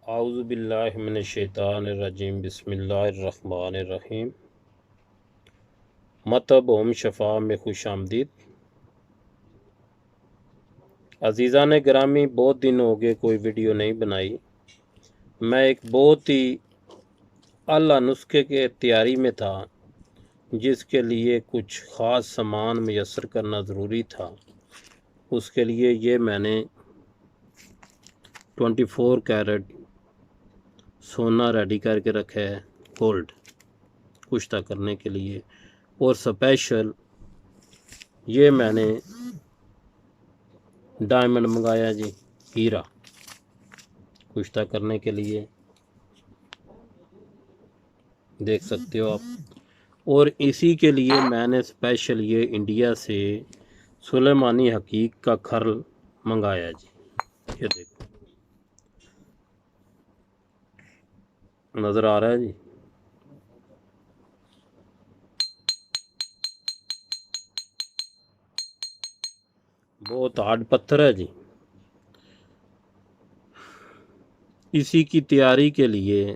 اعوذ باللہ من الشیطان الرجیم بسم اللہ الرحمن الرحیم۔ مطب اوم شفا میں خوش آمدید۔ عزیزان گرامی، بہت دن ہو گئے کوئی ویڈیو نہیں بنائی۔ میں ایک بہت ہی اعلیٰ نسخے کے تیاری میں تھا، جس کے لیے کچھ خاص سامان میسر کرنا ضروری تھا۔ اس کے لیے یہ میں نے 24 کیرٹ سونا ریڈی کر کے رکھا ہے، گولڈ کشتہ کرنے کے لیے، اور سپیشل یہ میں نے ڈائمنڈ منگایا جی، ہیرا کشتہ کرنے کے لیے، دیکھ سکتے ہو آپ۔ اور اسی کے لیے میں نے سپیشل یہ انڈیا سے سلیمانی حقیق کا کھرل منگایا جی، یہ دیکھو نظر آ رہا ہے جی۔ بہت ہارڈ پتھر ہے جی۔ اسی کی تیاری کے لیے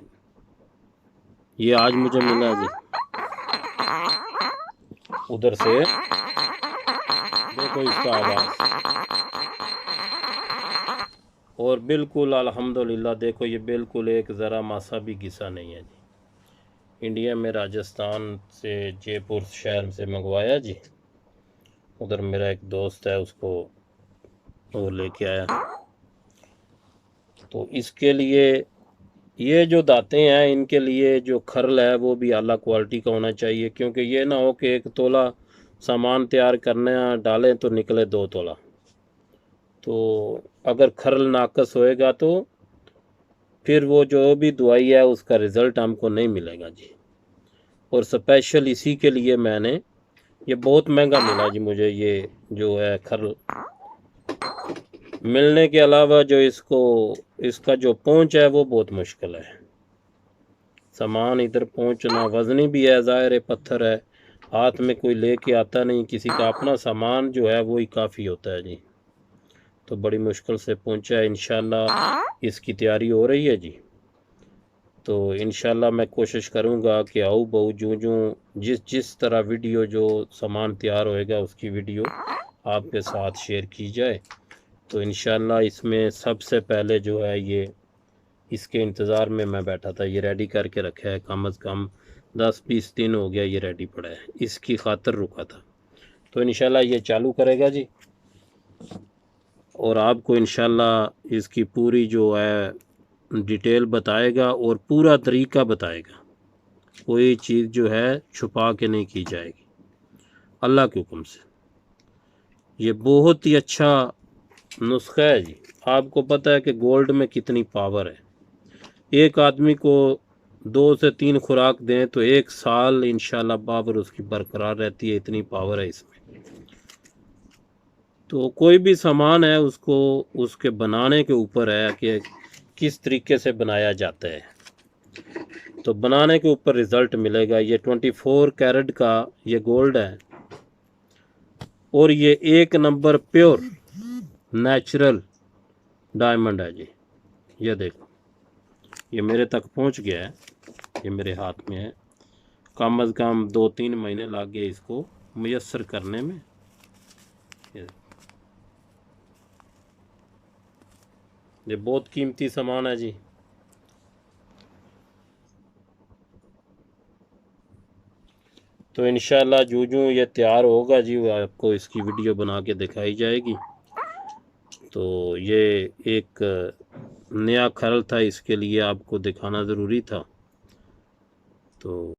یہ آج مجھے ملا جی، ادھر سے دیکھو اس کا آواز، اور بالکل الحمدللہ دیکھو یہ بالکل ایک ذرا ماسا بھی گھسا نہیں ہے جی۔ انڈیا میں راجستھان سے جے پور شہر سے منگوایا جی، ادھر میرا ایک دوست ہے اس کو وہ لے کے آیا۔ تو اس کے لیے یہ جو داتے ہیں، ان کے لیے جو کھرل ہے وہ بھی اعلیٰ کوالٹی کا ہونا چاہیے، کیونکہ یہ نہ ہو کہ 1 تولہ سامان تیار کرنے ڈالیں تو نکلے 2 تولہ۔ تو اگر کھرل ناقص ہوئے گا تو پھر وہ جو بھی دوائی ہے اس کا رزلٹ ہم کو نہیں ملے گا جی۔ اور سپیشل اسی کے لیے میں نے یہ بہت مہنگا ملا جی مجھے، یہ جو ہے کھرل ملنے کے علاوہ جو اس کا جو پہنچ ہے وہ بہت مشکل ہے۔ سامان ادھر پہنچنا وزنی بھی ہے، ظاہر پتھر ہے، ہاتھ میں کوئی لے کے آتا نہیں، کسی کا اپنا سامان جو ہے وہی کافی ہوتا ہے جی۔ تو بڑی مشکل سے پہنچا ہے، انشاءاللہ اس کی تیاری ہو رہی ہے جی۔ تو انشاءاللہ میں کوشش کروں گا کہ آؤ بہو جس طرح ویڈیو جو سامان تیار ہوئے گا اس کی ویڈیو آپ کے ساتھ شیئر کی جائے۔ تو انشاءاللہ اس میں سب سے پہلے جو ہے یہ اس کے انتظار میں بیٹھا تھا، یہ ریڈی کر کے رکھا ہے، کم از کم 10-20 دن ہو گیا یہ ریڈی پڑا ہے، اس کی خاطر رکا تھا۔ تو انشاءاللہ یہ چالو کرے گا جی، اور آپ کو انشاءاللہ اس کی پوری جو ہے ڈیٹیل بتائے گا اور پورا طریقہ بتائے گا، کوئی چیز جو ہے چھپا کے نہیں کی جائے گی اللہ کے حکم سے۔ یہ بہت ہی اچھا نسخہ ہے جی۔ آپ کو پتہ ہے کہ گولڈ میں کتنی پاور ہے، ایک آدمی کو 2 سے 3 خوراک دیں تو 1 سال انشاءاللہ پاور اس کی برقرار رہتی ہے، اتنی پاور ہے اس میں۔ تو کوئی بھی سامان ہے اس کے بنانے کے اوپر ہے کہ کس طریقے سے بنایا جاتا ہے، تو بنانے کے اوپر رزلٹ ملے گا۔ یہ 24 کیرٹ کا یہ گولڈ ہے، اور یہ 1 نمبر پیور نیچرل ڈائمنڈ ہے جی۔ یہ دیکھو یہ میرے تک پہنچ گیا ہے، یہ میرے ہاتھ میں ہے، کم از کم 2-3 مہینے لگ گئے اس کو میسر کرنے میں۔ یہ بہت قیمتی سامان ہے جی۔ تو انشاءاللہ جو یہ تیار ہوگا جی وہ آپ کو اس کی ویڈیو بنا کے دکھائی جائے گی۔ تو یہ ایک نیا کھرل تھا، اس کے لیے آپ کو دکھانا ضروری تھا۔ تو